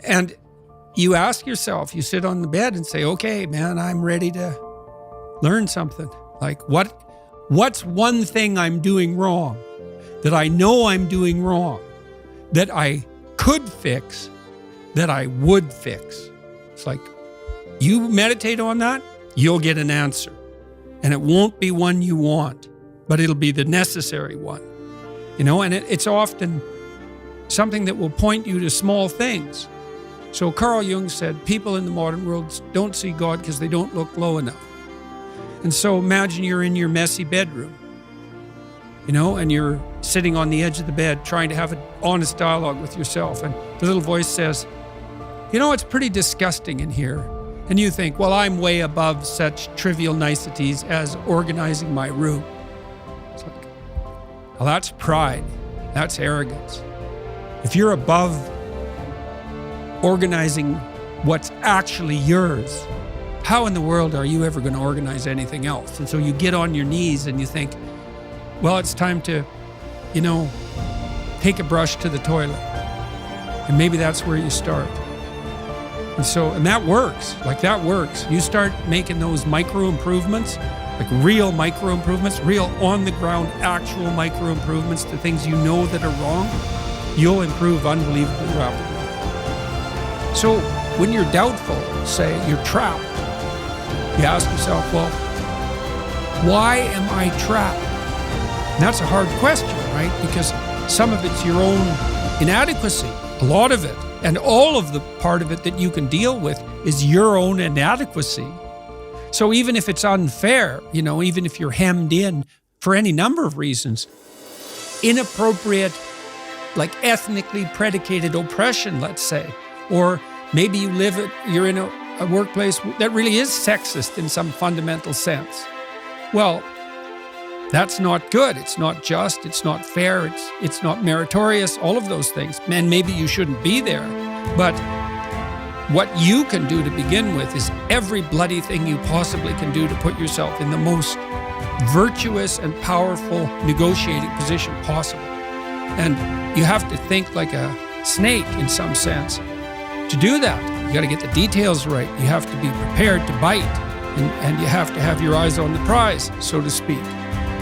And you ask yourself, you sit on the bed and say, okay, man, I'm ready to learn something. Like what's one thing I'm doing wrong that I know I'm doing wrong that I could fix, that I would fix? It's like, you meditate on that, you'll get an answer. And it won't be one you want, but it'll be the necessary one. And it's often something that will point you to small things. So Carl Jung said, people in the modern world don't see God because they don't look low enough. And so imagine you're in your messy bedroom, and you're sitting on the edge of the bed trying to have an honest dialogue with yourself. And the little voice says, it's pretty disgusting in here. And you think, well, I'm way above such trivial niceties as organizing my room. It's like, well, that's pride. That's arrogance. If you're above organizing what's actually yours, how in the world are you ever going to organize anything else? And so you get on your knees and you think, well, it's time to, take a brush to the toilet. And maybe that's where you start. And that works. That works. You start making those micro improvements, like real micro improvements, real on the ground, actual micro improvements to things you know that are wrong, you'll improve unbelievably rapidly. So when you're doubtful, say you're trapped, you ask yourself, well, why am I trapped? And that's a hard question, right? Because some of it's your own inadequacy, a lot of it. And all of the part of it that you can deal with is your own inadequacy. So even if it's unfair, even if you're hemmed in for any number of reasons, inappropriate, like ethnically predicated oppression, let's say, or maybe you're in a workplace that really is sexist in some fundamental sense. Well, that's not good. It's not just. It's not fair. It's not meritorious. All of those things. And maybe you shouldn't be there. But what you can do to begin with is every bloody thing you possibly can do to put yourself in the most virtuous and powerful negotiating position possible. And you have to think like a snake in some sense. To do that, you got to get the details right. You have to be prepared to bite, and you have to have your eyes on the prize, so to speak.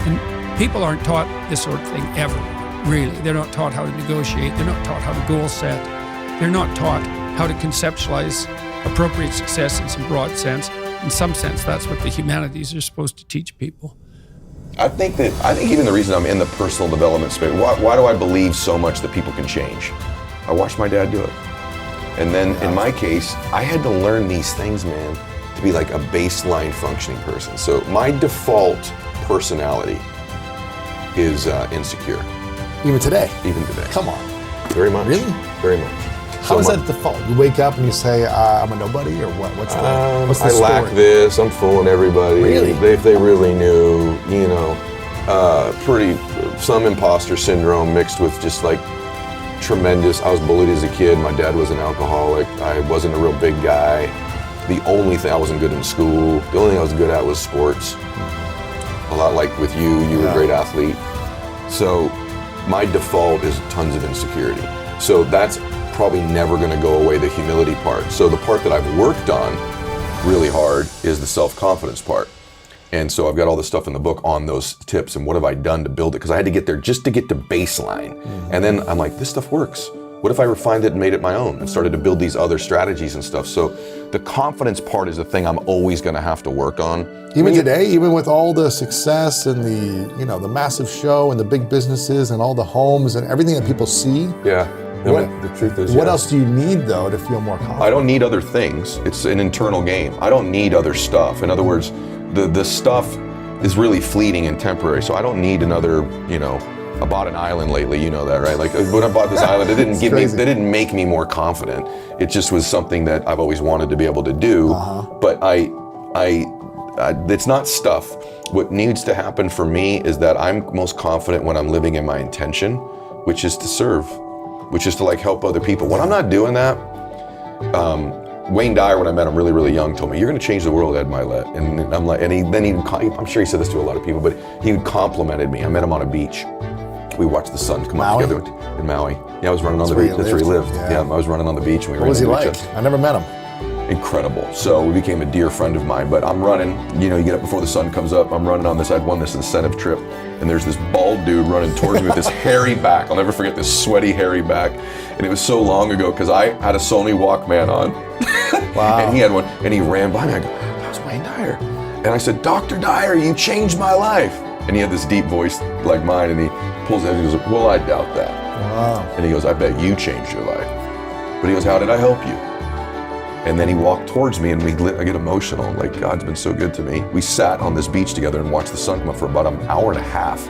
And people aren't taught this sort of thing ever, really. They're not taught how to negotiate. They're not taught how to goal set. They're not taught how to conceptualize appropriate success in some broad sense. In some sense, that's what the humanities are supposed to teach people. I think even the reason I'm in the personal development space, why do I believe so much that people can change? I watched my dad do it. And then in my case, I had to learn these things, man, to be like a baseline functioning person. So my default personality is insecure. Even today? Even today. Come on. Very much. Really? Very much. How is that default? You wake up and you say, I'm a nobody, or what? What's the I story? lack this, I'm fooling everybody. Really? If they really knew, some imposter syndrome mixed with just like tremendous, I was bullied as a kid, my dad was an alcoholic, I wasn't a real big guy. The only thing, I wasn't good in school, the only thing I was good at was sports. A lot like with you were a great athlete. So my default is tons of insecurity. So that's probably never gonna go away, the humility part. So the part that I've worked on really hard is the self-confidence part. And so I've got all this stuff in the book on those tips and what have I done to build it, because I had to get there just to get to baseline. And then I'm like, this stuff works. What if I refined it and made it my own and started to build these other strategies and stuff? So the confidence part is the thing I'm always gonna have to work on. Even today, even with all the success and the massive show and the big businesses and all the homes and everything that people see. Yeah. The truth is, what else do you need though to feel more confident? I don't need other things. It's an internal game. I don't need other stuff. In other words, the stuff is really fleeting and temporary. So I don't need another, I bought an island lately, you know that, right? Like when I bought this island, it didn't they didn't make me more confident. It just was something that I've always wanted to be able to do. But it's not stuff. What needs to happen for me is that I'm most confident when I'm living in my intention, which is to serve, which is to like help other people. When I'm not doing that, Wayne Dyer, when I met him really, really young, told me, "You're going to change the world, Ed Mylett." And I'm like, I'm sure he said this to a lot of people, but he complimented me. I met him on a beach. We watched the sun come up together. in Maui. Yeah, I was running on the where beach. he That's where he lived? lived. Yeah. Yeah, I was running on the beach and we What ran was he into each like? other. I never met him. Incredible. So we became a dear friend of mine, but I'm running, you know, you get up before the sun comes up, I'm running on this, I'd won this incentive trip, and there's this bald dude running towards me with this hairy back. I'll never forget this sweaty, hairy back. And it was so long ago because I had a Sony Walkman on. Wow. And he had one, and he ran by me. I go, how's Wayne Dyer? And I said, Dr. Dyer, you changed my life. And he had this deep voice like mine, and he pulls it and he goes, well, I doubt that. Wow. And he goes, I bet you changed your life. But he goes, how did I help you? And then he walked towards me, and I get emotional. Like, God's been so good to me. We sat on this beach together and watched the sun come up for about an hour and a half.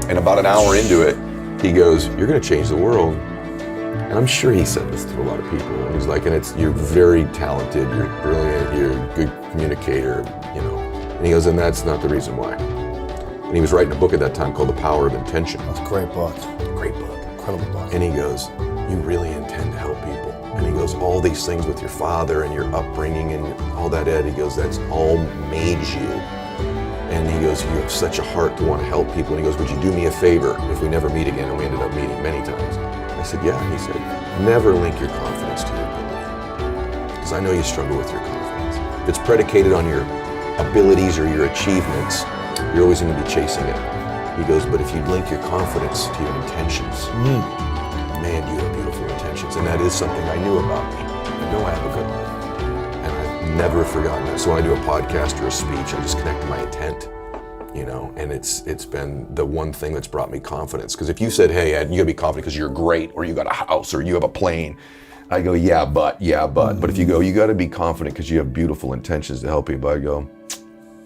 And about an hour into it, he goes, you're gonna change the world. And I'm sure he said this to a lot of people. And he's like, and you're very talented, you're brilliant, you're a good communicator, you know. And he goes, and that's not the reason why. And he was writing a book at that time called The Power of Intention. That's a great book. Great book. Incredible book. And he goes, you really intend to help people. And he goes, all these things with your father and your upbringing and all that, Ed, he goes, that's all made you. And he goes, you have such a heart to want to help people. And he goes, would you do me a favor if we never meet again? And we ended up meeting many times. I said, yeah. He said, never link your confidence to your ability. Because I know you struggle with your confidence. If it's predicated on your abilities or your achievements, you're always going to be chasing it. He goes, but if you link your confidence to your intentions, man, you have beautiful intentions. And that is something I knew about me. I know I have a good life. And I've never forgotten that. So when I do a podcast or a speech, I just connect to my intent, you know, and it's been the one thing that's brought me confidence. Because if you said, hey, Ed, you gotta be confident because you're great, or you got a house, or you have a plane, I go, yeah, but. But if you go, you gotta be confident because you have beautiful intentions to help people, I go,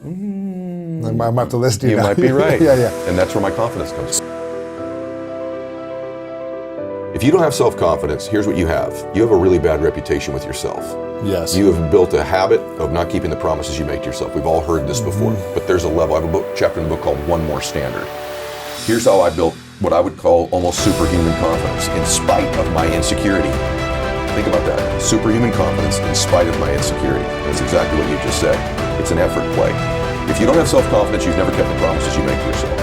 I might have to listen to you. You might be right. Yeah. And that's where my confidence comes from. If you don't have self-confidence, here's what you have. You have a really bad reputation with yourself. Yes. You have built a habit of not keeping the promises you make to yourself. We've all heard this before, but there's a level. I have a chapter in the book called One More Standard. Here's how I built what I would call almost superhuman confidence in spite of my insecurity. Think about that. Superhuman confidence in spite of my insecurity. That's exactly what you just said. It's an effort play. If you don't have self-confidence, you've never kept the promises you make to yourself.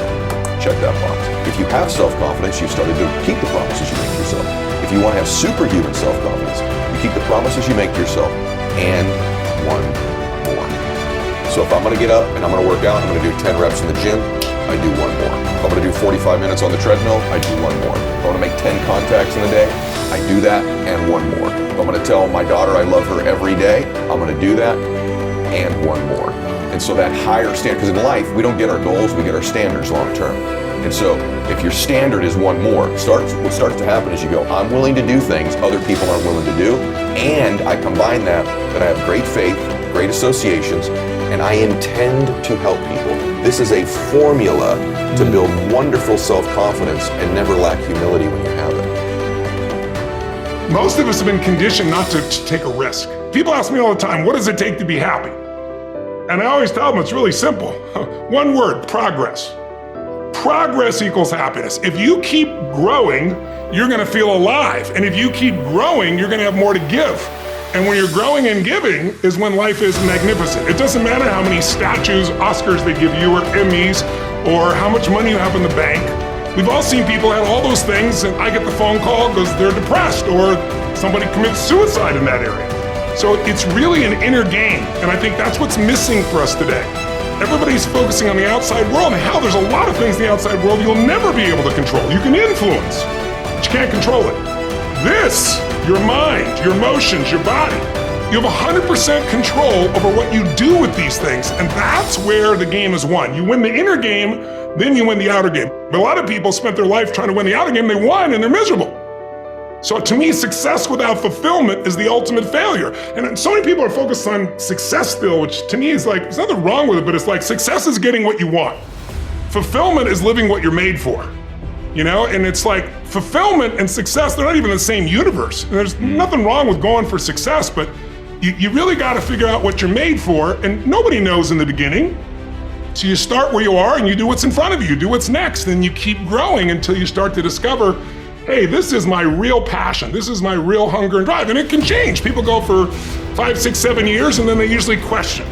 Check that box. If you have self-confidence, you've started to keep the promises you make to yourself. If you want to have superhuman self-confidence, you keep the promises you make to yourself and one more. So if I'm going to get up and I'm going to work out, I'm going to do 10 reps in the gym, I do one more. If I'm going to do 45 minutes on the treadmill, I do one more. If I want to make 10 contacts in a day, I do that and one more. If I'm going to tell my daughter I love her every day, I'm going to do that and one more. And so that higher standard, because in life, we don't get our goals, we get our standards long term. And so if your standard is one more, what starts to happen is you go, I'm willing to do things other people aren't willing to do. And I combine that I have great faith, great associations, and I intend to help people. This is a formula to build wonderful self-confidence and never lack humility when you have it. Most of us have been conditioned not to take a risk. People ask me all the time, what does it take to be happy? And I always tell them it's really simple. One word, progress. Progress equals happiness. If you keep growing, you're gonna feel alive. And if you keep growing, you're gonna have more to give. And when you're growing and giving is when life is magnificent. It doesn't matter how many statues, Oscars they give you, or Emmys, or how much money you have in the bank. We've all seen people have all those things, and I get the phone call because they're depressed, or somebody commits suicide in that area. So it's really an inner game, and I think that's what's missing for us today. Everybody's focusing on the outside world, and hell, there's a lot of things in the outside world you'll never be able to control. You can influence, but you can't control it. This, your mind, your emotions, your body, you have 100% control over what you do with these things, and that's where the game is won. You win the inner game, then you win the outer game. But a lot of people spent their life trying to win the outer game, they won, and they're miserable. So to me, success without fulfillment is the ultimate failure. And so many people are focused on success still, which to me is like, there's nothing wrong with it, but it's like success is getting what you want. Fulfillment is living what you're made for. You know, and it's like fulfillment and success, they're not even in the same universe. And there's nothing wrong with going for success, but you really gotta figure out what you're made for, and nobody knows in the beginning. So you start where you are and you do what's in front of you, do what's next, and you keep growing until you start to discover, hey, this is my real passion. This is my real hunger and drive. And it can change. People go for 5, 6, 7 years, and then they usually question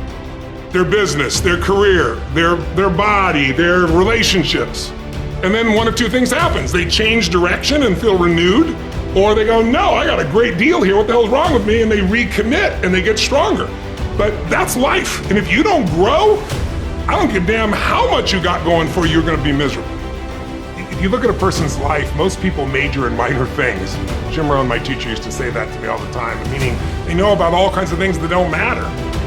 their business, their career, their body, their relationships. And then one of two things happens. They change direction and feel renewed, or they go, no, I got a great deal here. What the hell's wrong with me? And they recommit and they get stronger. But that's life. And if you don't grow, I don't give a damn how much you got going for you, you're gonna be miserable. If you look at a person's life, most people major in minor things. Jim Rohn, my teacher, used to say that to me all the time, meaning they know about all kinds of things that don't matter.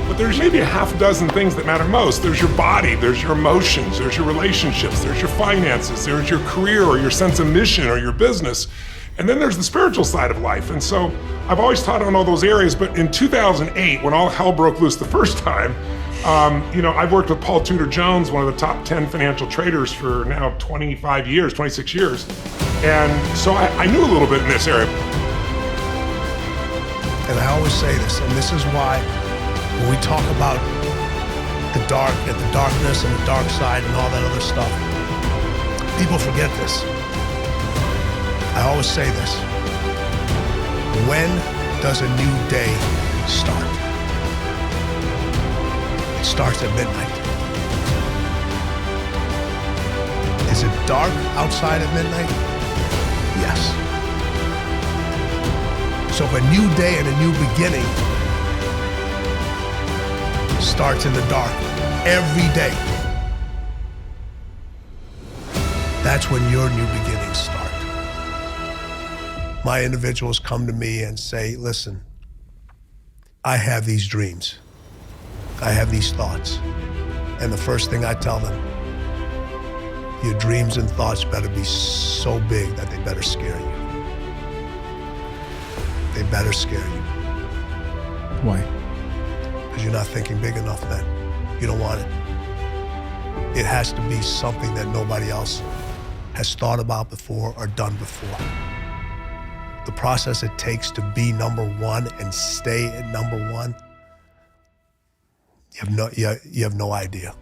But there's maybe a half dozen things that matter most. There's your body, there's your emotions, there's your relationships, there's your finances, there's your career or your sense of mission or your business. And then there's the spiritual side of life. And so I've always taught on all those areas, but in 2008, when all hell broke loose the first time, I've worked with Paul Tudor Jones, one of the top 10 financial traders for now 26 years. And so I knew a little bit in this area. And I always say this, and this is why when we talk about the darkness and the dark side and all that other stuff, people forget this. I always say this. When does a new day start? It starts at midnight. Is it dark outside at midnight? Yes. So if a new day and a new beginning starts in the dark every day, that's when your new beginnings start. My individuals come to me and say, listen, I have these dreams. I have these thoughts. And the first thing I tell them, your dreams and thoughts better be so big that they better scare you. They better scare you. Why? Because you're not thinking big enough then. You don't want it. It has to be something that nobody else has thought about before or done before. The process it takes to be number one and stay at number one, you have no idea.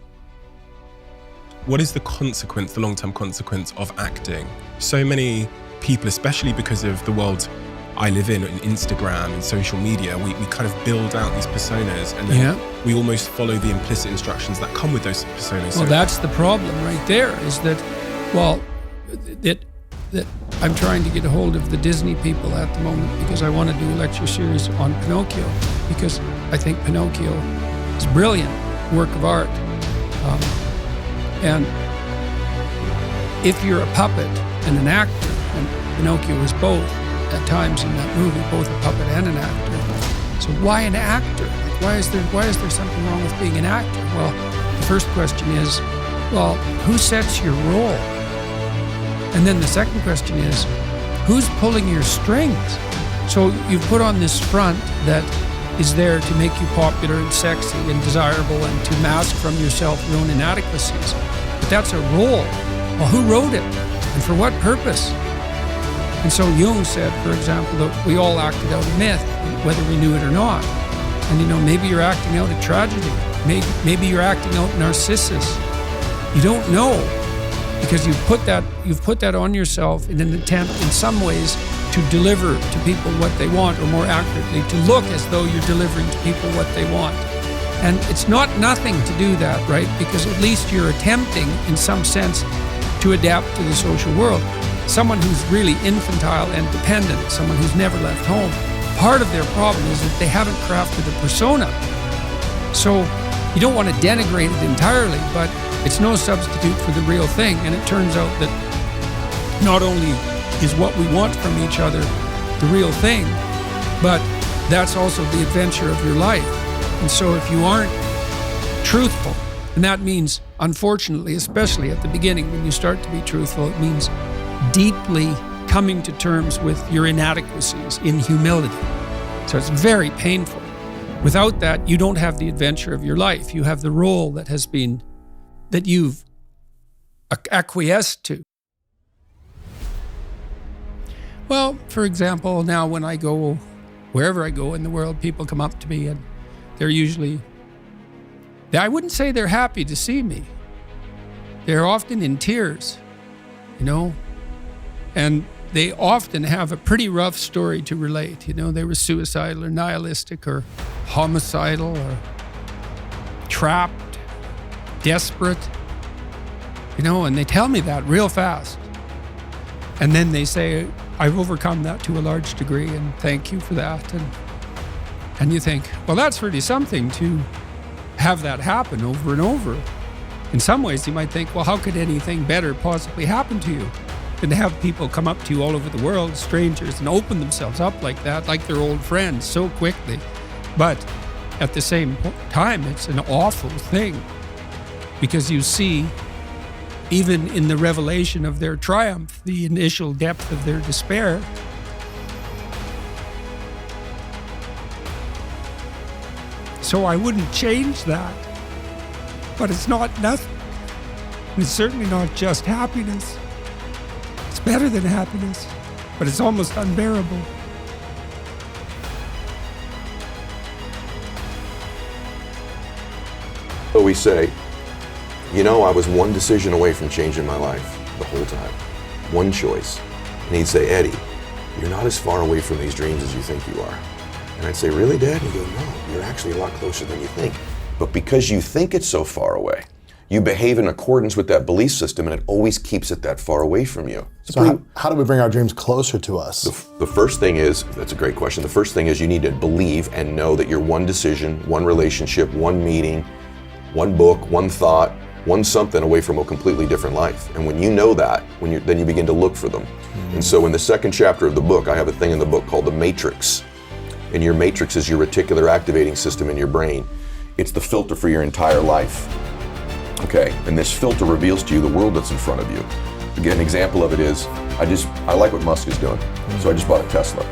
What is the consequence, the long-term consequence of acting? So many people, especially because of the world I live in, Instagram and social media, we kind of build out these personas and then we almost follow the implicit instructions that come with those personas. Well, that's the problem right there, is that, that I'm trying to get a hold of the Disney people at the moment because I want to do a lecture series on Pinocchio, because I think Pinocchio is a brilliant work of art. And if you're a puppet and an actor, and Pinocchio is both at times in that movie, both a puppet and an actor. So why an actor? Why is there something wrong with being an actor? Well, the first question is, who sets your role? And then the second question is, who's pulling your strings? So you've put on this front that is there to make you popular and sexy and desirable and to mask from yourself your own inadequacies. But that's a role. Well, who wrote it? And for what purpose? And so Jung said, for example, that we all acted out a myth, whether we knew it or not. And maybe you're acting out a tragedy. Maybe you're acting out Narcissus. You don't know, because you've put that on yourself in an attempt, in some ways, to deliver to people what they want, or more accurately, to look as though you're delivering to people what they want. And it's not nothing to do that, right? Because at least you're attempting, in some sense, to adapt to the social world. Someone who's really infantile and dependent, someone who's never left home, part of their problem is that they haven't crafted a persona. So you don't want to denigrate it entirely, but it's no substitute for the real thing. And it turns out that not only is what we want from each other the real thing, but that's also the adventure of your life. And so if you aren't truthful, and that means, unfortunately, especially at the beginning, when you start to be truthful, it means deeply coming to terms with your inadequacies in humility. So it's very painful. Without that, you don't have the adventure of your life. You have the role that you've acquiesced to. Well, for example, now when I go, wherever I go in the world, people come up to me and they're usually, I wouldn't say they're happy to see me. They're often in tears, and they often have a pretty rough story to relate. They were suicidal or nihilistic or homicidal or trapped, desperate. And they tell me that real fast. And then they say, I've overcome that to a large degree, and thank you for that. And you think, well, that's really something to have that happen over and over. In some ways, you might think, well, how could anything better possibly happen to you than to have people come up to you all over the world, strangers, and open themselves up like that, like they're old friends so quickly. But at the same time, it's an awful thing, because you see, even in the revelation of their triumph, the initial depth of their despair. So I wouldn't change that. But it's not nothing. And it's certainly not just happiness. It's better than happiness, but it's almost unbearable. So we say, I was one decision away from changing my life the whole time. One choice. And he'd say, Eddie, you're not as far away from these dreams as you think you are. And I'd say, really, Dad? And he'd go, no, you're actually a lot closer than you think. But because you think it's so far away, you behave in accordance with that belief system, and it always keeps it that far away from you. So how do we bring our dreams closer to us? The first thing is, that's a great question. The first thing is you need to believe and know that you're one decision, one relationship, one meeting, one book, one thought, one something away from a completely different life. And when you know that, then you begin to look for them. And so in the second chapter of the book, I have a thing in the book called the matrix. And your matrix is your reticular activating system in your brain. It's the filter for your entire life. Okay, and this filter reveals to you the world that's in front of you. Again, an example of it is, I like what Musk is doing. So I just bought a Tesla.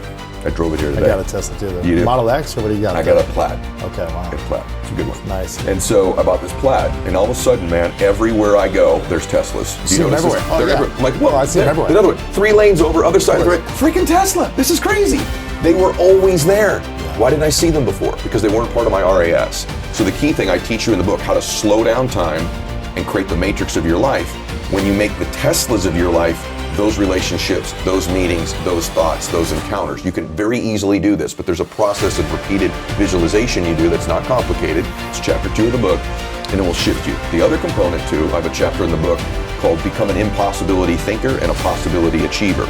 I drove it here today. I got a Tesla too. You do? Model X, or what do you got? I got a Plaid. Okay, wow. I got a Plaid. It's a good one. Nice. And so I bought this Plaid, and all of a sudden, man, everywhere I go, there's Teslas. You see them everywhere. They're everywhere. I'm like, whoa, I see them everywhere. Another one. 3 lanes over, other side of the road. Freaking Tesla. This is crazy. They were always there. Why didn't I see them before? Because they weren't part of my RAS. So the key thing I teach you in the book, how to slow down time and create the matrix of your life. When you make the Teslas of your life, those relationships, those meetings, those thoughts, those encounters, you can very easily do this, but there's a process of repeated visualization you do that's not complicated. It's chapter 2 of the book, and it will shift you. The other component too, I have a chapter in the book called Become an Impossibility Thinker and a Possibility Achiever.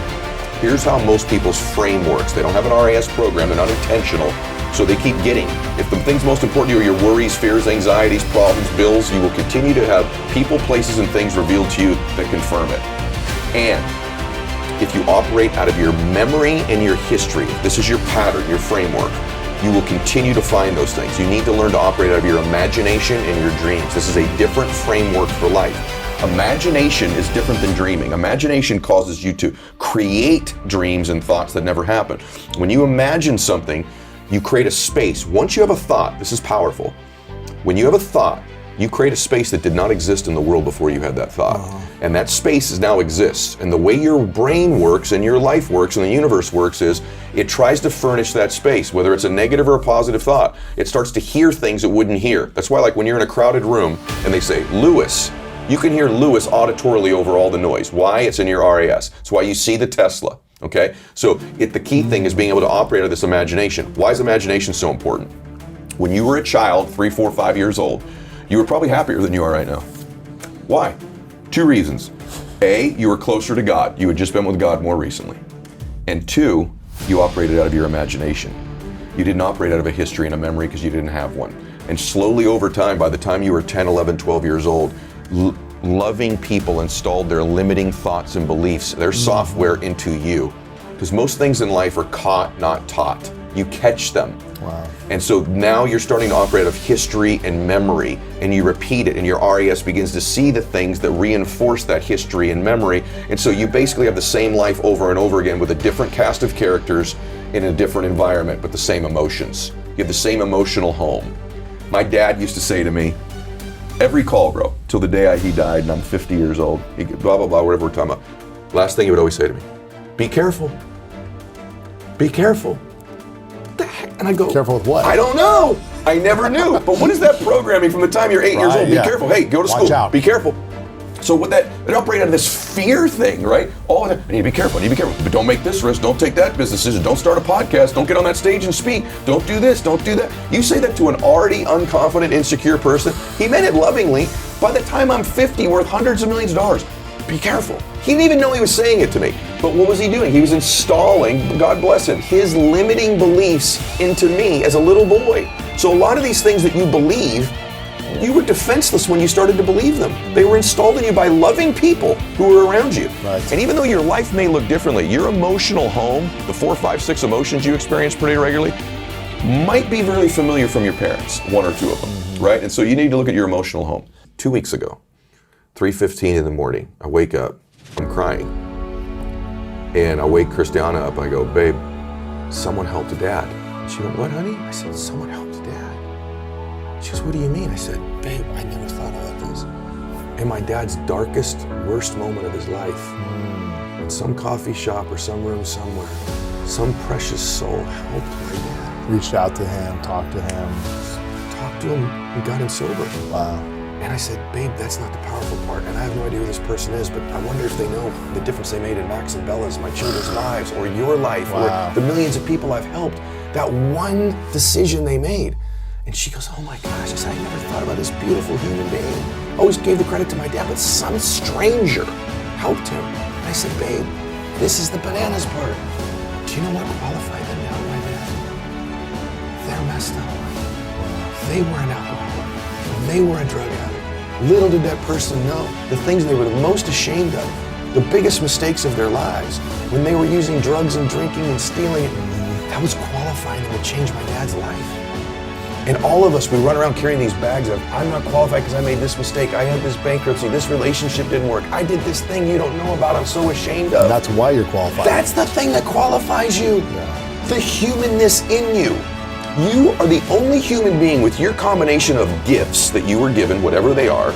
Here's how most people's frame works. They don't have an RAS program, they're not intentional, so they keep getting. If the things most important to you are your worries, fears, anxieties, problems, bills, you will continue to have people, places, and things revealed to you that confirm it. And if you operate out of your memory and your history, this is your pattern, your framework, you will continue to find those things. You need to learn to operate out of your imagination and your dreams. This is a different framework for life. Imagination is different than dreaming. Imagination causes you to create dreams and thoughts that never happen. When you imagine something, you create a space. Once you have a thought, this is powerful. When you have a thought, you create a space that did not exist in the world before you had that thought. And that space now exists. And the way your brain works and your life works and the universe works is it tries to furnish that space, whether it's a negative or a positive thought. It starts to hear things it wouldn't hear. That's why, like when you're in a crowded room and they say, Lewis, you can hear Lewis auditorily over all the noise. Why? It's in your RAS. It's why you see the Tesla. Okay? So the key thing is being able to operate out of this imagination. Why is imagination so important? When you were a child, 3, 4, 5 years old, you were probably happier than you are right now. Why? 2 reasons. A, you were closer to God. You had just been with God more recently. And 2, you operated out of your imagination. You didn't operate out of a history and a memory because you didn't have one. And slowly over time, by the time you were 10, 11, 12 years old, loving people installed their limiting thoughts and beliefs, their software into you. Because most things in life are caught, not taught. You catch them. Wow. And so now you're starting to operate out of history and memory, and you repeat it, and your RAS begins to see the things that reinforce that history and memory. And so you basically have the same life over and over again with a different cast of characters in a different environment, but the same emotions. You have the same emotional home. My dad used to say to me, every call, bro, till the day he died, and I'm 50 years old, he could blah, blah, blah, whatever we're talking about. Last thing he would always say to me, be careful. Be careful. What the heck? And I go, careful with what? I don't know. I never knew. But what is that programming from the time you're 8 years old? Be careful. Hey, go to school. Watch out. Be careful. So what it operated out of this fear thing, right? Oh, I need to be careful, but don't make this risk, don't take that business decision, don't start a podcast, don't get on that stage and speak, don't do this, don't do that. You say that to an already unconfident, insecure person. He meant it lovingly. By the time I'm 50, worth hundreds of millions of dollars, be careful. He didn't even know he was saying it to me. But what was he doing? He was installing, God bless him, his limiting beliefs into me as a little boy. So a lot of these things that you believe, you were defenseless when you started to believe them. They were installed in you by loving people who were around you. Right. And even though your life may look differently, your emotional home, the 4, 5, 6 emotions you experience pretty regularly, might be really familiar from your parents, 1 or 2 of them, right? And so you need to look at your emotional home. 2 weeks ago, 3:15 in the morning, I wake up, I'm crying. And I wake Christiana up, I go, babe, someone helped Dad. She goes, what, honey? I said, someone helped Dad. She goes, what do you mean? I said, babe, I never thought about this. In my dad's darkest, worst moment of his life, in some coffee shop or some room somewhere, some precious soul helped my dad. Reached out to him, talked to him. Talked to him and got him sober. Wow. And I said, babe, that's not the powerful part. And I have no idea who this person is, but I wonder if they know the difference they made in Max and Bella's, my children's lives, or your life, Wow. or the millions of people I've helped. That one decision they made. And she goes, oh my gosh, I said, I never thought about this beautiful human being. I always gave the credit to my dad, but some stranger helped him. And I said, babe, this is the bananas part. Do you know what qualified them to help my dad? They're messed up. They were an alcoholic. They were a drug addict. Little did that person know the things they were the most ashamed of, the biggest mistakes of their lives, when they were using drugs and drinking and stealing it. That was qualifying them to change my dad's life. And all of us, we run around carrying these bags of, I'm not qualified because I made this mistake, I had this bankruptcy, this relationship didn't work, I did this thing you don't know about, I'm so ashamed of. And that's why you're qualified. That's the thing that qualifies you. Yeah. The humanness in you. You are the only human being with your combination of gifts that you were given, whatever they are,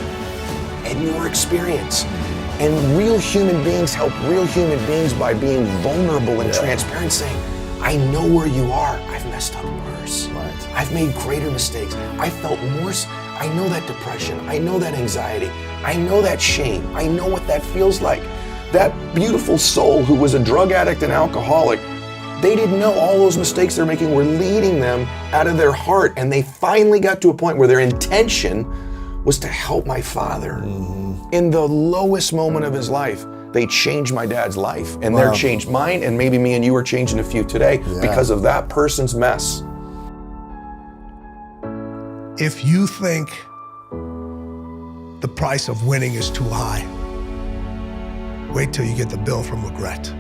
and your experience. And real human beings help real human beings by being vulnerable and transparent, saying, I know where you are. I've messed up worse. Right. I've made greater mistakes. I felt more. I know that depression. I know that anxiety. I know that shame. I know what that feels like. That beautiful soul who was a drug addict and alcoholic, they didn't know all those mistakes they're making were leading them out of their heart. And they finally got to a point where their intention was to help my father in the lowest moment of his life. They changed my dad's life, and they're changed mine, and maybe me and you are changing a few today because of that person's mess. If you think the price of winning is too high, wait till you get the bill from regret.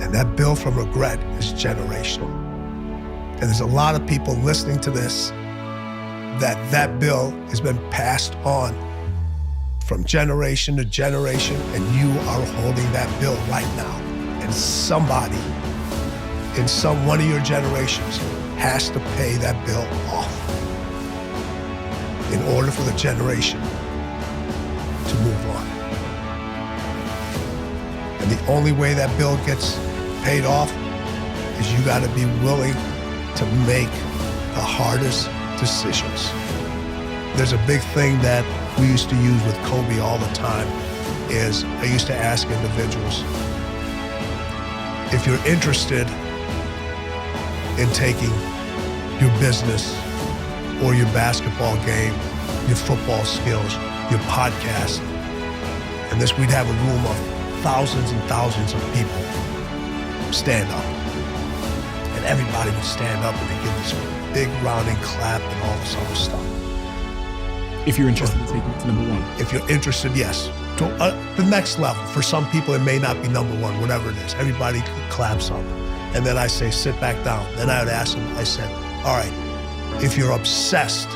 And that bill from regret is generational. And there's a lot of people listening to this that bill has been passed on from generation to generation, and you are holding that bill right now. And somebody in one of your generations has to pay that bill off in order for the generation to move on. And the only way that bill gets paid off is you gotta be willing to make the hardest decisions. There's a big thing that we used to use with Kobe all the time is I used to ask individuals, if you're interested in taking your business or your basketball game, your football skills, your podcast, and this, we'd have a room of thousands and thousands of people stand up. And everybody would stand up and they give this big rounding clap and all this other stuff. If you're interested in taking it to number one. If you're interested, yes. To the next level. For some people, it may not be number one, whatever it is. Everybody claps up. And then I say, sit back down. Then I would ask them, I said, all right, if you're obsessed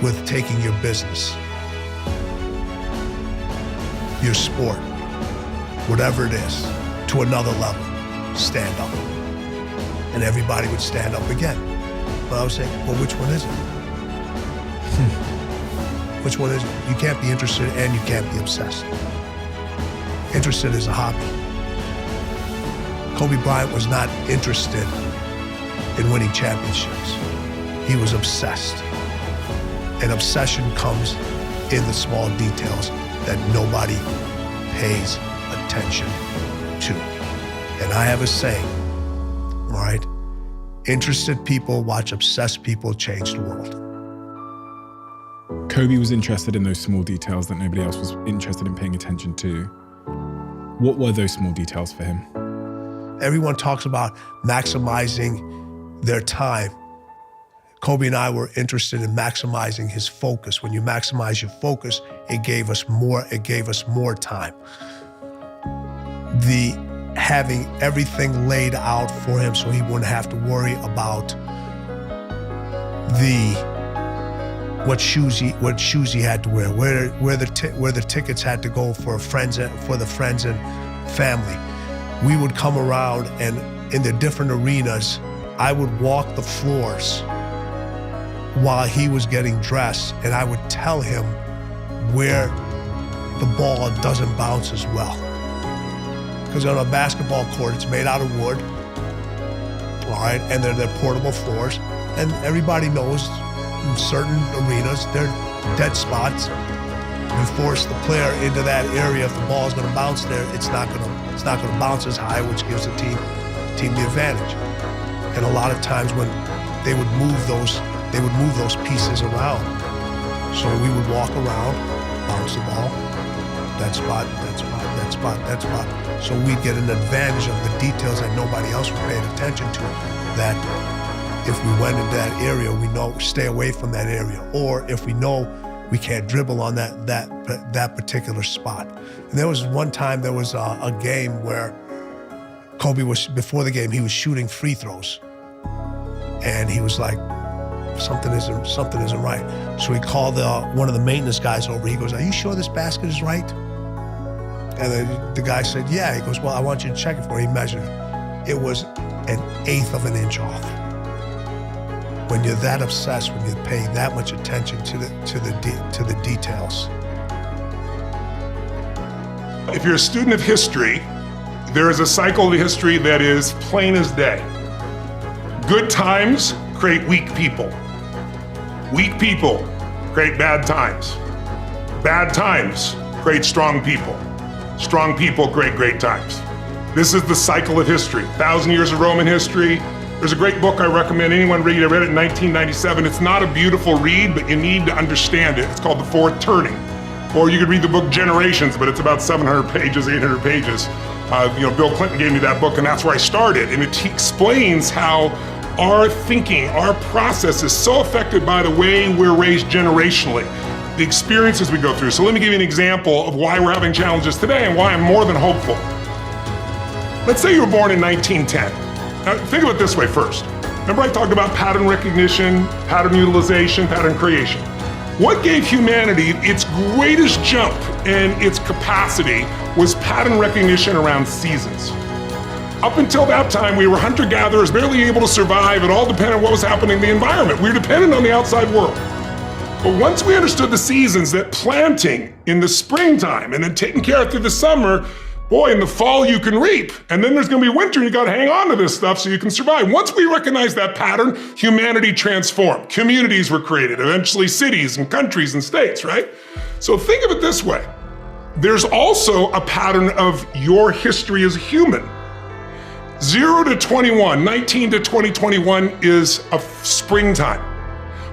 with taking your business, your sport, whatever it is, to another level, stand up. And everybody would stand up again. But I would say, well, which one is it? Which one is it? You can't be interested and you can't be obsessed. Interested is a hobby. Kobe Bryant was not interested in winning championships. He was obsessed. And obsession comes in the small details that nobody pays attention to. And I have a saying, all right? Interested people watch obsessed people change the world. Kobe was interested in those small details that nobody else was interested in paying attention to. What were those small details for him? Everyone talks about maximizing their time. Kobe and I were interested in maximizing his focus. When you maximize your focus, it gave us more time. Having everything laid out for him so he wouldn't have to worry about what shoes he had to wear, where the tickets had to go for the friends and family. We would come around, and in the different arenas, I would walk the floors while he was getting dressed, and I would tell him where the ball doesn't bounce as well. Because on a basketball court, it's made out of wood, all right, and they're portable floors, and everybody knows in certain arenas, they're dead spots. You force the player into that area, if the ball is going to bounce there, it's not going to bounce as high, which gives the team the advantage. And a lot of times when they would move those pieces around. So we would walk around, bounce the ball, that spot. So we'd get an advantage of the details that nobody else was paying attention to, that if we went into that area, we know stay away from that area. Or if we know we can't dribble on that particular spot. And there was one time, there was a game where Kobe before the game, he was shooting free throws. And he was like, something isn't right. So he called one of the maintenance guys over. He goes, "Are you sure this basket is right?" And the guy said, "Yeah." He goes, "Well, I want you to check it for me." He measured it. It was 1/8 of an inch off. When you're that obsessed, when you're paying that much attention to the details. If you're a student of history, there is a cycle of history that is plain as day. Good times create weak people. Weak people create bad times. Bad times create strong people. Strong people create great times. This is the cycle of history. 1,000 years of Roman history. There's a great book I recommend anyone read. I read it in 1997. It's not a beautiful read, but you need to understand it. It's called The Fourth Turning. Or you could read the book Generations, but it's about 700 pages, 800 pages. Bill Clinton gave me that book, and that's where I started. And it explains how our thinking, our process is so affected by the way we're raised generationally, the experiences we go through. So let me give you an example of why we're having challenges today and why I'm more than hopeful. Let's say you were born in 1910. Now think of it this way first. Remember I talked about pattern recognition, pattern utilization, pattern creation. What gave humanity its greatest jump in its capacity was pattern recognition around seasons. Up until that time, we were hunter-gatherers, barely able to survive. It all depended on what was happening in the environment. We were dependent on the outside world. But once we understood the seasons, that planting in the springtime and then taking care of through the summer, boy, in the fall you can reap. And then there's gonna be winter and you gotta hang on to this stuff so you can survive. Once we recognized that pattern, humanity transformed. Communities were created, eventually cities and countries and states, right? So think of it this way. There's also a pattern of your history as a human. 0 to 21, 19 to 2021 is a springtime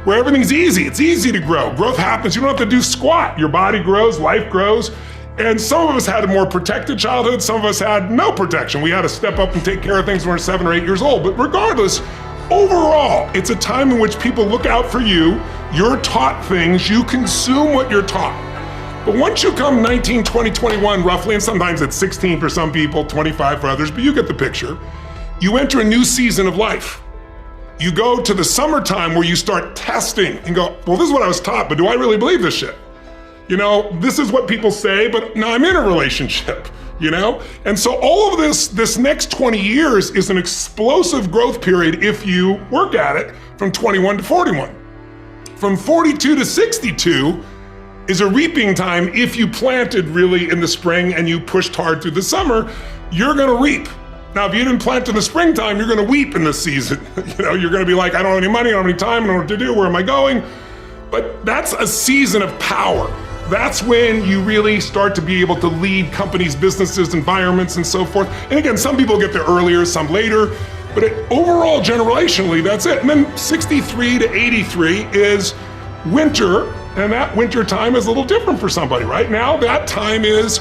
where everything's easy. It's easy to grow. Growth happens. You don't have to do squat. Your body grows, life grows. And some of us had a more protected childhood. Some of us had no protection. We had to step up and take care of things when we were 7 or 8 years old. But regardless, overall, it's a time in which people look out for you. You're taught things. You consume what you're taught. But once you come 19, 20, 21 roughly, and sometimes it's 16 for some people, 25 for others, but you get the picture, you enter a new season of life. You go to the summertime where you start testing and go, well, this is what I was taught, but do I really believe this shit? This is what people say, but now I'm in a relationship, And so all of this next 20 years is an explosive growth period if you work at it from 21 to 41. From 42 to 62, is a reaping time. If you planted really in the spring and you pushed hard through the summer, you're gonna reap. Now, if you didn't plant in the springtime, you're gonna weep in this season. You're gonna be like, I don't have any money, I don't have any time, I don't know what to do, where am I going? But that's a season of power. That's when you really start to be able to lead companies, businesses, environments, and so forth. And again, some people get there earlier, some later, but overall, generationally, that's it. And then 63 to 83 is winter, and that winter time is a little different for somebody. Right now, that time is,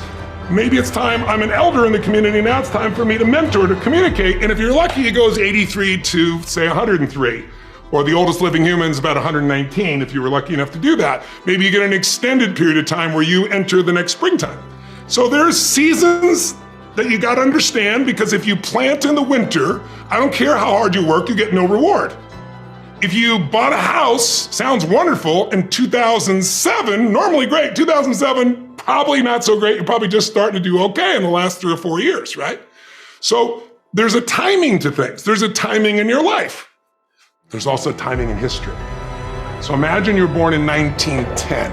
maybe it's time, I'm an elder in the community, now it's time for me to mentor, to communicate. And if you're lucky, it goes 83 to, say, 103. Or the oldest living human is about 119 if you were lucky enough to do that. Maybe you get an extended period of time where you enter the next springtime. So there's seasons that you got to understand, because if you plant in the winter, I don't care how hard you work, you get no reward. If you bought a house, sounds wonderful, in 2007, normally great. 2007, probably not so great. You're probably just starting to do okay in the last 3 or 4 years, right? So there's a timing to things. There's a timing in your life. There's also timing in history. So imagine you're born in 1910.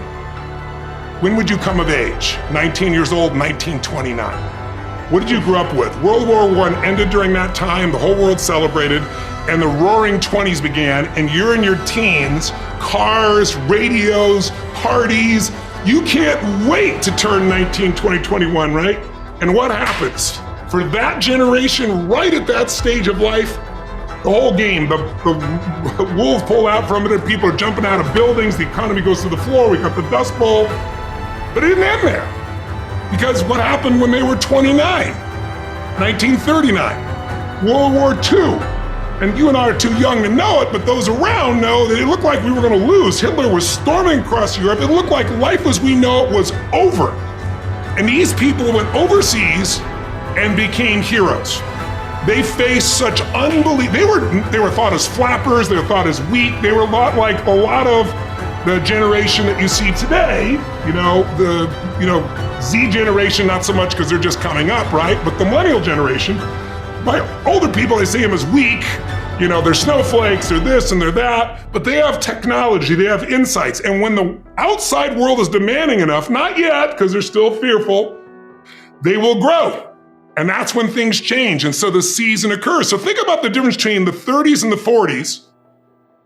When would you come of age? 19 years old, 1929. What did you grow up with? World War I ended during that time, the whole world celebrated, and the roaring 20s began, and you're in your teens, cars, radios, parties. You can't wait to turn 19, 20, 21, right? And what happens? For that generation, right at that stage of life, the whole game, the wolves pull out from it, and people are jumping out of buildings, the economy goes to the floor, we got the Dust Bowl. But it didn't end there. Because what happened when they were 29? 1939, World War II. And you and I are too young to know it, but those around know that it looked like we were going to lose. Hitler was storming across Europe. It looked like life as we know it was over. And these people went overseas and became heroes. They faced such unbelievable, they were thought as flappers, they were thought as weak, they were a lot like a lot of the generation that you see today, the Z generation, not so much because they're just coming up, right? But the millennial generation, by older people, they see them as weak, they're snowflakes, they're this and they're that, but they have technology, they have insights. And when the outside world is demanding enough, not yet, because they're still fearful, they will grow. And that's when things change. And so the season occurs. So think about the difference between the 30s and the 40s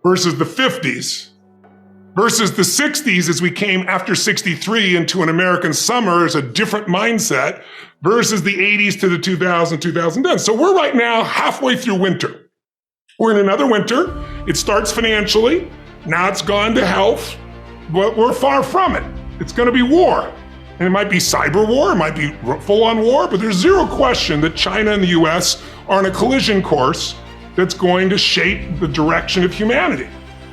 versus the 50s versus the 60s as we came after 63 into an American summer as a different mindset versus the 80s to the 2000, 2010. So we're right now halfway through winter. We're in another winter. It starts financially. Now it's gone to health, but we're far from it. It's going to be war. And it might be cyber war, it might be full-on war, but there's zero question that China and the US are on a collision course that's going to shape the direction of humanity.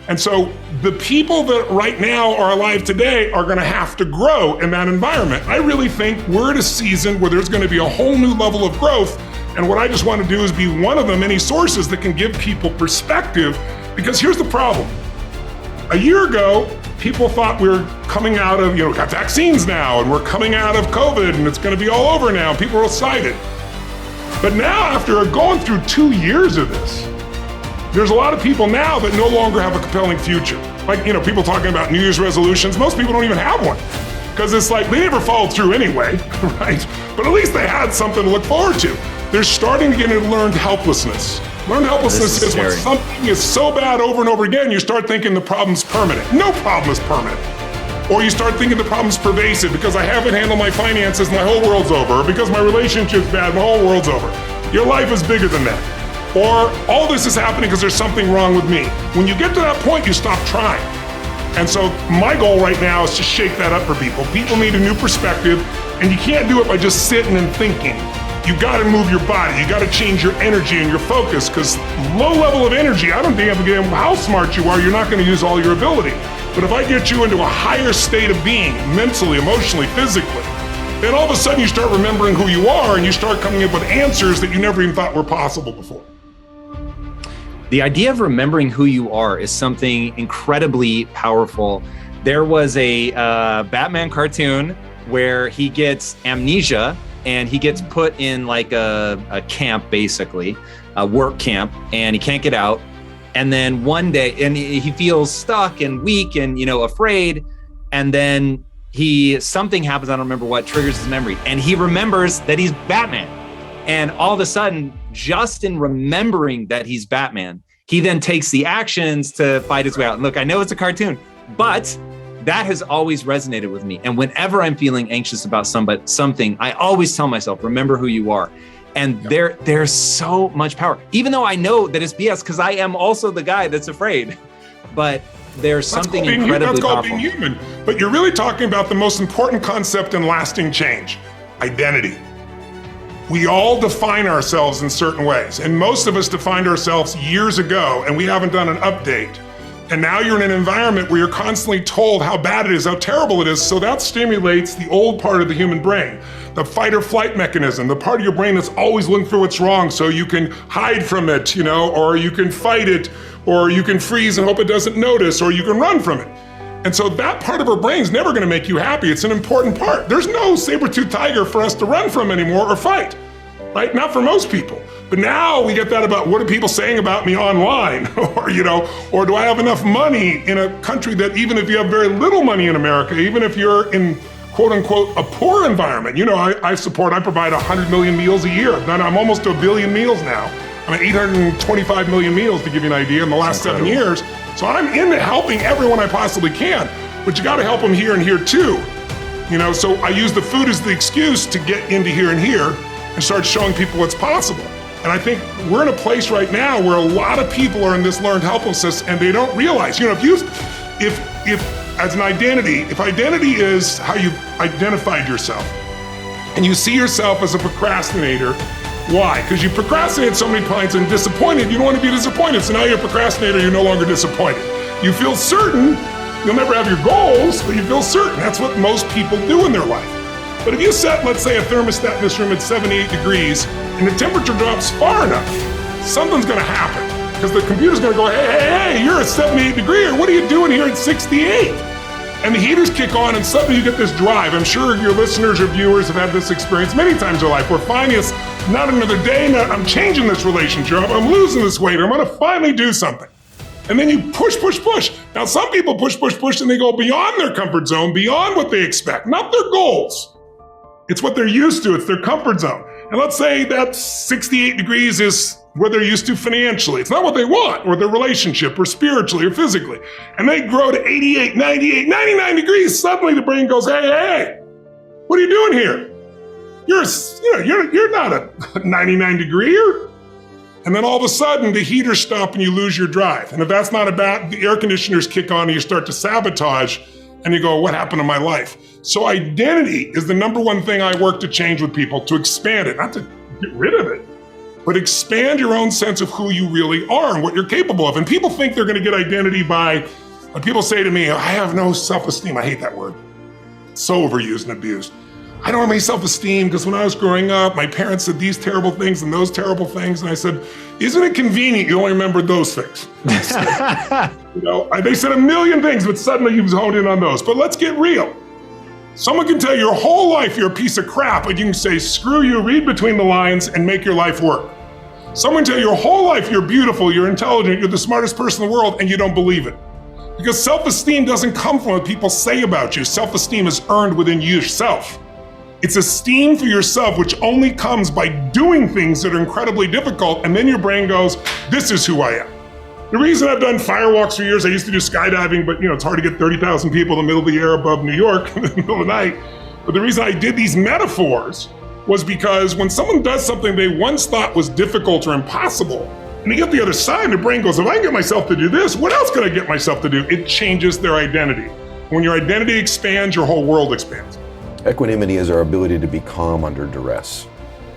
And so the people that right now are alive today are going to have to grow in that environment. I really think we're at a season where there's going to be a whole new level of growth. And what I just want to do is be one of the many sources that can give people perspective, because here's the problem. A year ago, people thought we were coming out of, we got vaccines now, and we're coming out of COVID, and it's going to be all over now. People are excited. But now, after going through 2 years of this, there's a lot of people now that no longer have a compelling future. Like, people talking about New Year's resolutions. Most people don't even have one, because it's like they never followed through anyway, right? But at least they had something to look forward to. They're starting to get into learned helplessness. Learned helplessness is when something is so bad over and over again, you start thinking the problem's permanent. No problem is permanent. Or you start thinking the problem's pervasive because I haven't handled my finances, my whole world's over. Or because my relationship's bad, my whole world's over. Your life is bigger than that. Or all this is happening because there's something wrong with me. When you get to that point, you stop trying. And so my goal right now is to shake that up for people. People need a new perspective, and you can't do it by just sitting and thinking. You gotta move your body, you gotta change your energy and your focus, because low level of energy, I don't think how smart you are, you're not gonna use all your ability. But if I get you into a higher state of being, mentally, emotionally, physically, then all of a sudden you start remembering who you are and you start coming up with answers that you never even thought were possible before. The idea of remembering who you are is something incredibly powerful. There was a Batman cartoon where he gets amnesia and he gets put in like a camp, basically, a work camp, and he can't get out. And then one day, and he feels stuck and weak and, afraid. And then something happens, I don't remember what, triggers his memory. And he remembers that he's Batman. And all of a sudden, just in remembering that he's Batman, he then takes the actions to fight his way out. And look, I know it's a cartoon, But that has always resonated with me. And whenever I'm feeling anxious about something, I always tell myself, remember who you are. And there's so much power, even though I know that it's BS, because I am also the guy that's afraid. But there's something incredibly powerful. That's called being human. But you're really talking about the most important concept in lasting change, identity. We all define ourselves in certain ways. And most of us defined ourselves years ago, and we haven't done an update. And now you're in an environment where you're constantly told how bad it is, how terrible it is. So that stimulates the old part of the human brain, the fight or flight mechanism, the part of your brain that's always looking for what's wrong so you can hide from it, or you can fight it, or you can freeze and hope it doesn't notice, or you can run from it. And so that part of our brain's never gonna make you happy. It's an important part. There's no saber-toothed tiger for us to run from anymore or fight, right? Not for most people. But now we get that about what are people saying about me online, or do I have enough money in a country that even if you have very little money in America, even if you're in quote unquote a poor environment, I provide 100 million meals a year. I'm almost to 1 billion meals now. I'm at 825 million meals to give you an idea in the last 7 years. So I'm into helping everyone I possibly can, but you gotta help them here and here too. So I use the food as the excuse to get into here and here and start showing people what's possible. And I think we're in a place right now where a lot of people are in this learned helplessness and they don't realize, if as an identity, if identity is how you've identified yourself and you see yourself as a procrastinator, why? Because you procrastinated so many times and disappointed, you don't want to be disappointed. So now you're a procrastinator, you're no longer disappointed. You feel certain, you'll never have your goals, but you feel certain. That's what most people do in their life. But if you set, let's say, a thermostat in this room at 78 degrees and the temperature drops far enough, something's gonna happen. Because the computer's gonna go, hey, you're at 78 degrees, what are you doing here at 68? And the heaters kick on and suddenly you get this drive. I'm sure your listeners or viewers have had this experience many times in their life where finally it's not another day, I'm changing this relationship, I'm losing this weight, or I'm gonna finally do something. And then you push. Now some people push, and they go beyond their comfort zone, beyond what they expect, not their goals. It's what they're used to, it's their comfort zone. And let's say that 68 degrees is what they're used to financially. It's not what they want, or their relationship, or spiritually, or physically. And they grow to 88, 98, 99 degrees. Suddenly the brain goes, hey, what are you doing here? You're not a 99 degreer. And then all of a sudden the heaters stop and you lose your drive. And if that's not about, the air conditioners kick on and you start to sabotage and you go, what happened to my life? So identity is the number one thing I work to change with people, to expand it, not to get rid of it, but expand your own sense of who you really are and what you're capable of. And people think they're gonna get identity by, when people say to me, I have no self-esteem, I hate that word. It's so overused and abused. I don't have any self-esteem because when I was growing up, my parents said these terrible things and those terrible things. And I said, isn't it convenient you only remembered those things? They said a million things, but suddenly you've honed in on those. But let's get real. Someone can tell you your whole life you're a piece of crap, but you can say, screw you, read between the lines and make your life work. Someone can tell you your whole life you're beautiful, you're intelligent, you're the smartest person in the world, and you don't believe it. Because self-esteem doesn't come from what people say about you. Self-esteem is earned within yourself. It's esteem for yourself, which only comes by doing things that are incredibly difficult, and then your brain goes, this is who I am. The reason I've done firewalks for years, I used to do skydiving, but it's hard to get 30,000 people in the middle of the air above New York in the middle of the night. But the reason I did these metaphors was because when someone does something they once thought was difficult or impossible, and they get the other side, their brain goes, if I can get myself to do this, what else can I get myself to do? It changes their identity. When your identity expands, your whole world expands. Equanimity is our ability to be calm under duress.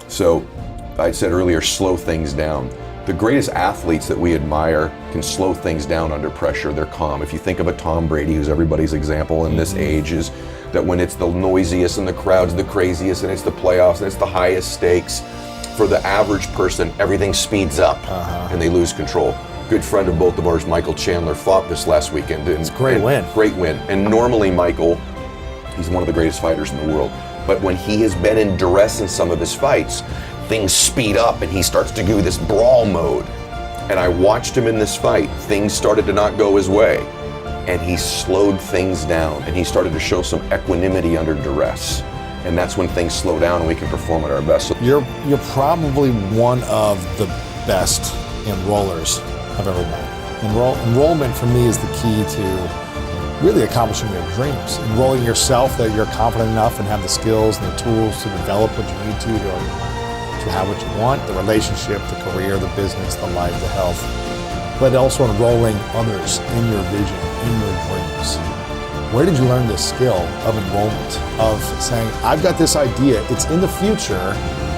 So I said earlier, slow things down. The greatest athletes that we admire can slow things down under pressure. They're calm. If you think of a Tom Brady, who's everybody's example in this age, is that when it's the noisiest and the crowd's the craziest and it's the playoffs and it's the highest stakes, for the average person, everything speeds up and they lose control. Good friend of both of ours, Michael Chandler, fought this last weekend. It's a great win. Great win. And normally Michael, he's one of the greatest fighters in the world. But when he has been in duress in some of his fights, things speed up and he starts to do this brawl mode. And I watched him in this fight. Things started to not go his way. And he slowed things down and he started to show some equanimity under duress. And that's when things slow down and we can perform at our best. You're probably one of the best enrollers I've ever met. Enrollment for me is the key to really accomplishing your dreams, enrolling yourself that you're confident enough and have the skills and the tools to develop what you need to have what you want, the relationship, the career, the business, the life, the health, but also enrolling others in your vision, in your dreams. Where did you learn this skill of enrollment, of saying, I've got this idea, it's in the future.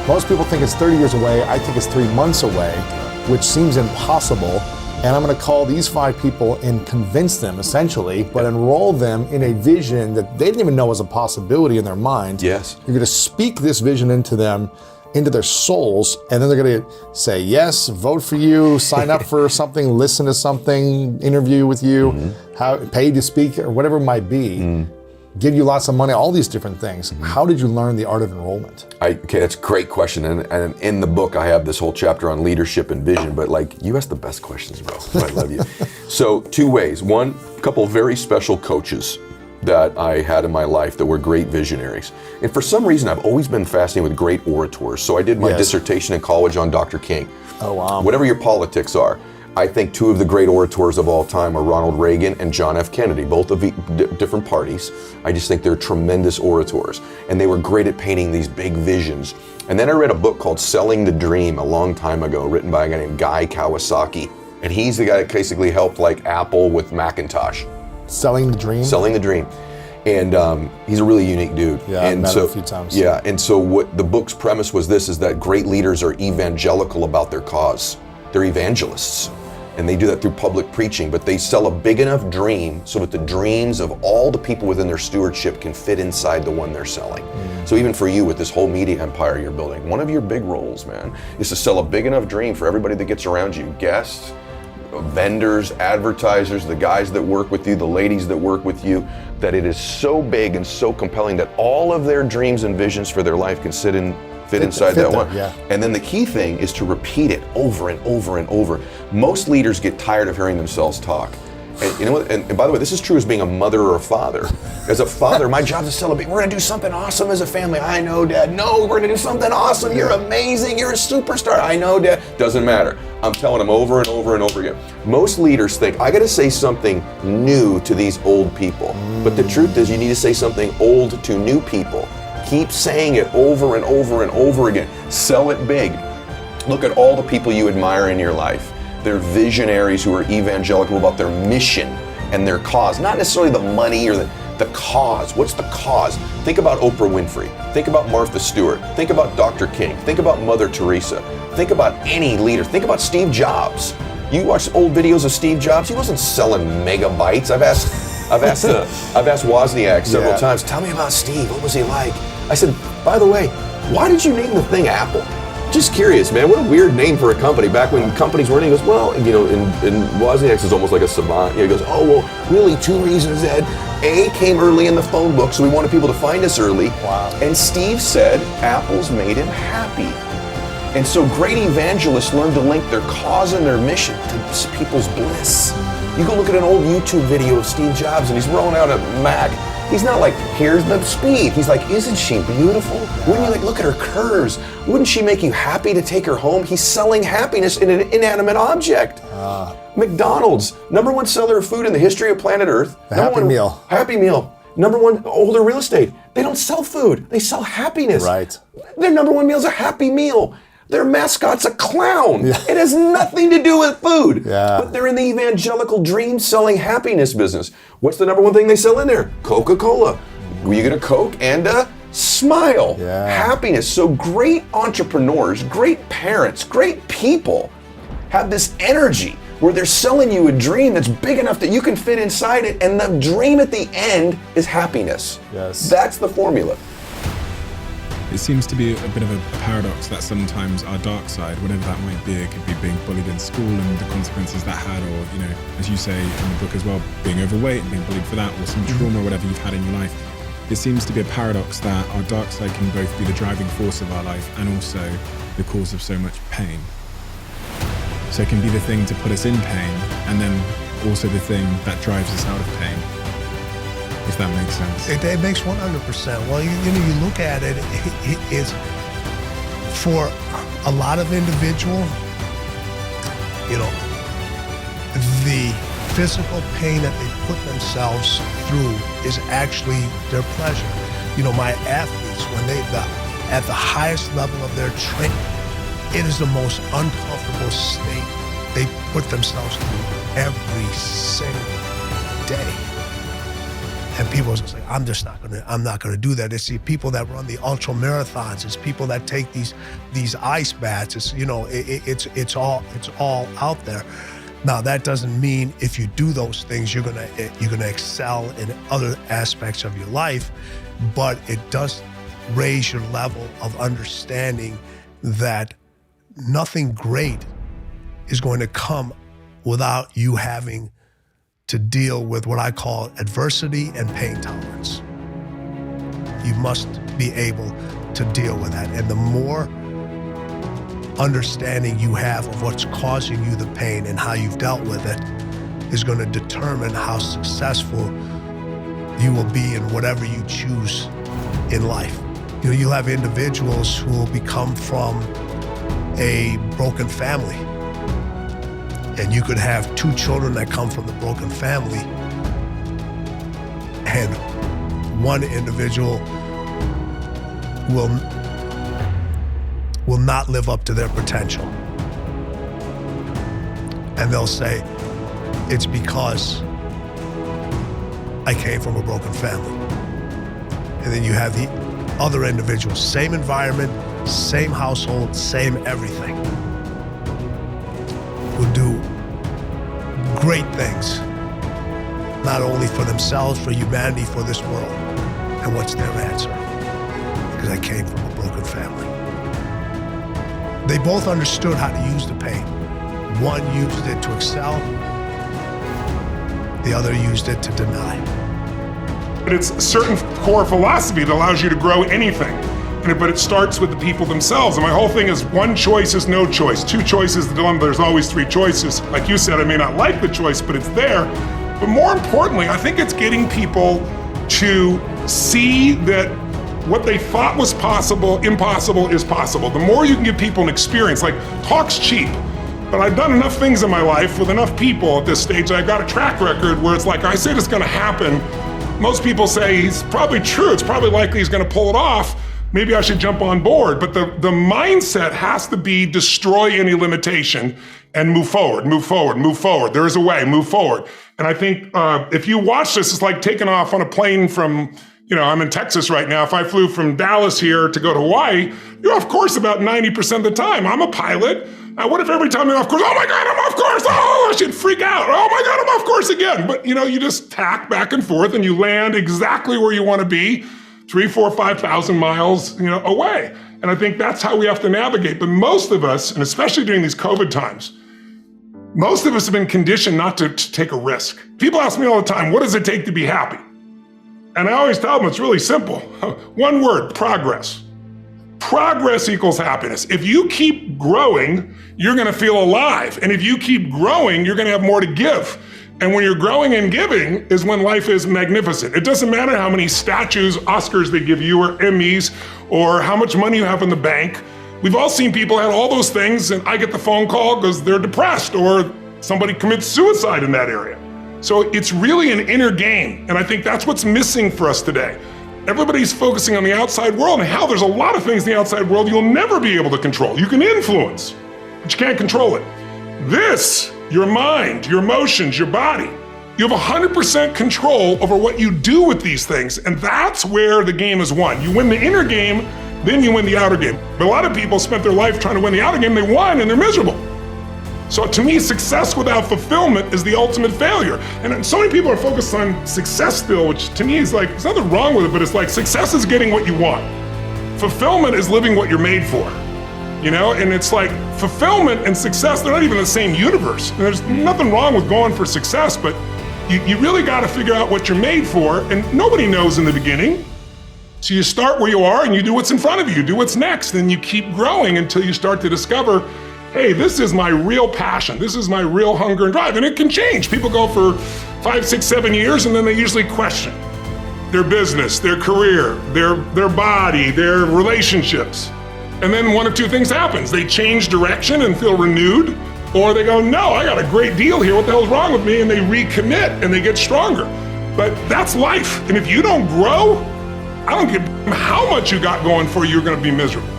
Most people think it's 30 years away. I think it's 3 months away, which seems impossible. And I'm going to call these 5 people and convince them, essentially, but enroll them in a vision that they didn't even know was a possibility in their mind. Yes. You're going to speak this vision into them, into their souls, and then they're going to say yes, vote for you, sign up for something, listen to something, interview with you, pay to speak, or whatever it might be, give you lots of money, all these different things. How did you learn the art of enrollment? Okay, that's a great question. And in the book, I have this whole chapter on leadership and vision, but like, you ask the best questions, bro. I love you. So 2 ways. One, a couple of very special coaches that I had in my life that were great visionaries. And for some reason, I've always been fascinated with great orators. So I did my dissertation in college on Dr. King. Oh, wow. Whatever your politics are, I think 2 of the great orators of all time are Ronald Reagan and John F. Kennedy, both of different parties. I just think they're tremendous orators. And they were great at painting these big visions. And then I read a book called Selling the Dream a long time ago, written by a guy named Guy Kawasaki. And he's the guy that basically helped like Apple with Macintosh. Selling the Dream? Selling the Dream. And he's a really unique dude. Yeah, I've met him a few times. Yeah, and so what the book's premise was this, is that great leaders are evangelical about their cause. They're evangelists. And they do that through public preaching, but they sell a big enough dream so that the dreams of all the people within their stewardship can fit inside the one they're selling. So even for you with this whole media empire you're building, one of your big roles, man, is to sell a big enough dream for everybody that gets around you, guests, vendors, advertisers, the guys that work with you, the ladies that work with you, that it is so big and so compelling that all of their dreams and visions for their life can fit inside that one. Yeah. And then the key thing is to repeat it over and over and over. Most leaders get tired of hearing themselves talk. And you know what? And by the way, this is true as being a mother or a father. As a father, my job is to celebrate. We're gonna do something awesome as a family. I know, Dad. No, we're gonna do something awesome. You're amazing. You're a superstar. I know, Dad. Doesn't matter. I'm telling them over and over and over again. Most leaders think, I gotta say something new to these old people. But the truth is, you need to say something old to new people. Keep saying it over and over and over again. Sell it big. Look at all the people you admire in your life. They're visionaries who are evangelical about their mission and their cause. Not necessarily the money or the cause. What's the cause? Think about Oprah Winfrey. Think about Martha Stewart. Think about Dr. King. Think about Mother Teresa. Think about any leader. Think about Steve Jobs. You watch old videos of Steve Jobs, he wasn't selling megabytes. I've asked Wozniak several times, tell me about Steve, what was he like? I said, by the way, why did you name the thing Apple? Just curious, man, what a weird name for a company. Back when companies weren't, he goes, well, you know, and Wozniak is almost like a savant. He goes, oh, well, really 2 reasons, Ed. A, came early in the phone book, so we wanted people to find us early. Wow. And Steve said, Apple's made him happy. And so great evangelists learn to link their cause and their mission to people's bliss. You go look at an old YouTube video of Steve Jobs and he's rolling out a Mac. He's not like, here's the speed. He's like, isn't she beautiful? Wouldn't you like, look at her curves? Wouldn't she make you happy to take her home? He's selling happiness in an inanimate object. McDonald's, #1 seller of food in the history of planet Earth. Happy Meal. Happy Meal. #1 older real estate. They don't sell food, they sell happiness. Right. Their #1 meal is a Happy Meal. Their mascot's a clown. Yeah. It has nothing to do with food. Yeah. But they're in the evangelical dream selling happiness business. What's the #1 thing they sell in there? Coca-Cola. You get a Coke and a smile. Yeah. Happiness. So great entrepreneurs, great parents, great people have this energy where they're selling you a dream that's big enough that you can fit inside it, and the dream at the end is happiness. Yes. That's the formula. It seems to be a bit of a paradox that sometimes our dark side, whatever that might be, it could be being bullied in school and the consequences that had, or, you know, as you say in the book as well, being overweight and being bullied for that, or some trauma, whatever you've had in your life. It seems to be a paradox that our dark side can both be the driving force of our life and also the cause of so much pain. So it can be the thing to put us in pain and then also the thing that drives us out of pain. If that makes sense. It makes 100%. Well, you look at it, it's for a lot of individuals, you know, the physical pain that they put themselves through is actually their pleasure. You know, my athletes, when at the highest level of their training, it is the most uncomfortable state they put themselves through every single day. And people say, I'm not gonna do that. It's the people that run the ultra marathons. It's people that take these ice baths. It's, you know, it's all out there. Now, that doesn't mean if you do those things, you're gonna excel in other aspects of your life, but it does raise your level of understanding that nothing great is going to come without you having to deal with what I call adversity and pain tolerance. You must be able to deal with that. And the more understanding you have of what's causing you the pain and how you've dealt with it is going to determine how successful you will be in whatever you choose in life. You know, you'll have individuals who will become from a broken family. And you could have two children that come from the broken family, and one individual will not live up to their potential. And they'll say, it's because I came from a broken family. And then you have the other individual, same environment, same household, same everything, will do great things, not only for themselves, for humanity, for this world. And what's their answer? Because I came from a broken family. They both understood how to use the pain. One used it to excel, the other used it to deny. It's a certain core philosophy that allows you to grow anything. But it starts with the people themselves. And my whole thing is one choice is no choice. Two choices, the dilemma, there's always three choices. Like you said, I may not like the choice, but it's there. But more importantly, I think it's getting people to see that what they thought was possible, impossible is possible. The more you can give people an experience, like talk's cheap, but I've done enough things in my life with enough people at this stage, I've got a track record where it's like, I said it's gonna happen. Most people say he's probably true, it's probably likely he's gonna pull it off. Maybe I should jump on board, but the mindset has to be destroy any limitation and move forward, move forward, move forward. There is a way, move forward. And I think if you watch this, it's like taking off on a plane from, you know, I'm in Texas right now. If I flew from Dallas here to go to Hawaii, you're off course about 90% of the time. I'm a pilot. Now, what if every time you're off course, oh my God, I'm off course. Oh, I should freak out. Oh my God, I'm off course again. But you know, you just tack back and forth and you land exactly where you want to be. 3,000, 4,000, 5,000 miles, you know, away. And I think that's how we have to navigate. But most of us, and especially during these COVID times, most of us have been conditioned not to take a risk. People ask me all the time, what does it take to be happy? And I always tell them it's really simple. One word, progress. Progress equals happiness. If you keep growing, you're gonna feel alive. And if you keep growing, you're gonna have more to give. And when you're growing and giving is when life is magnificent. It doesn't matter how many statues, Oscars they give you, or Emmys, or how much money you have in the bank. We've all seen people have all those things, and I get the phone call because they're depressed, or somebody commits suicide in that area. So it's really an inner game, and I think that's what's missing for us today. Everybody's focusing on the outside world, and how there's a lot of things in the outside world you'll never be able to control. You can influence, but you can't control it. This, your mind, your emotions, your body, you have 100% control over what you do with these things, and that's where the game is won. You win the inner game, then you win the outer game. But a lot of people spent their life trying to win the outer game, they won and they're miserable. So to me, success without fulfillment is the ultimate failure. And so many people are focused on success still, which to me is like, there's nothing wrong with it, but it's like success is getting what you want. Fulfillment is living what you're made for. You know, and it's like fulfillment and success, they're not even the same universe. And there's nothing wrong with going for success, but you really got to figure out what you're made for, and nobody knows in the beginning. So you start where you are and you do what's in front of you, you do what's next, and you keep growing until you start to discover, hey, this is my real passion, this is my real hunger and drive, and it can change. People go for 5, 6, 7 years, and then they usually question their business, their career, their body, their relationships. And then one of two things happens. They change direction and feel renewed, Or they go, no, I got a great deal here. What the hell's wrong with me? And they recommit and they get stronger. But that's life. And if you don't grow, I don't care how much you got going for you, you're going to be miserable.